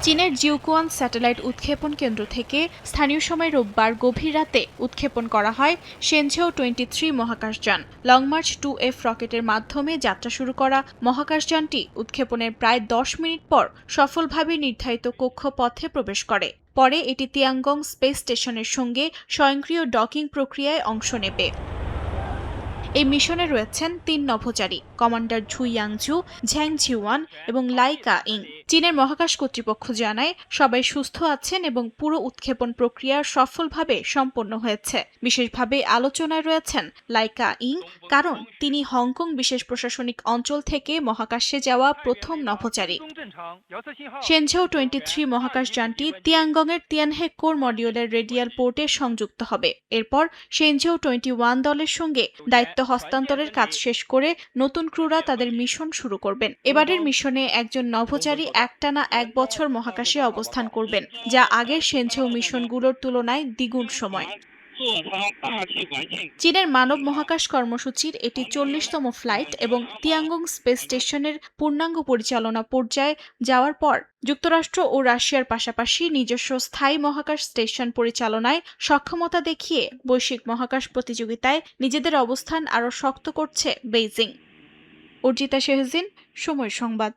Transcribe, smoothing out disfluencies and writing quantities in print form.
চীনের Jiuquan satellite উৎক্ষেপণ কেন্দ্র থেকে স্থানীয় সময় রোববার গভীর রাতে উৎক্ষেপণ করা হয় শেনঝেও 23 মহাকাশযান। লং মার্চ 2F রকেটের মাধ্যমে যাত্রা শুরু করা মহাকাশযানটি উৎক্ষেপণের প্রায় 10 মিনিট পর সফলভাবে নির্ধারিত কক্ষপথে প্রবেশ করে। পরে এটি তিয়াঙ্গং স্পেস স্টেশনের সঙ্গে স্বয়ংক্রিয় ডকিং প্রক্রিয়ায় অংশ নেবে। এই মিশনে রয়েছেন 3 নভোচারী, কমান্ডার ঝু ইয়াংঝু, ঝ্যাং ঝিওয়ান এবং লাই কা ইং। চীনের মহাকাশ কর্তৃপক্ষ জানায় সবাই সুস্থ আছেন এবং পুরো উৎক্ষেপণ প্রক্রিয়া সফলভাবে সম্পন্ন হয়েছে। বিশেষভাবে আলোচনায় রয়েছেন লাই কা ইং, কারণ তিনি হংকং বিশেষ প্রশাসনিক অঞ্চল থেকে মহাকাশে যাওয়া প্রথম নভোচারী। শেনঝেও 23 মহাকাশযানটি তিয়াঙ্গংয়ের তিয়ানহে কোর মডিউলের রেডিয়াল পোর্টে সংযুক্ত হবে। এরপর শেনঝেও 21 দলের সঙ্গে দায়িত্ব হস্তান্তরের কাজ শেষ করে নতুন ক্রুরা তাদের মিশন শুরু করবেন। এবারের মিশনে একজন নভোচারী একটানা 1 বছর মহাকাশে অবস্থান করবেন, যা আগের শেনঝেও মিশনগুলোর তুলনায় দ্বিগুণ সময়। চীনের মানব মহাকাশ কর্মসূচির এটি 40তম ফ্লাইট এবং তিয়াঙ্গং স্পেস স্টেশনের পূর্ণাঙ্গ পরিচালনা পর্যায়ে যাওয়ার পর যুক্তরাষ্ট্র ও রাশিয়ার পাশাপাশি নিজস্ব স্থায়ী মহাকাশ স্টেশন পরিচালনায় সক্ষমতা দেখিয়ে বৈশ্বিক মহাকাশ প্রতিযোগিতায় নিজেদের অবস্থান আরও শক্ত করছে বেইজিং। অর্জিতা শেহজিন, সময় সংবাদ।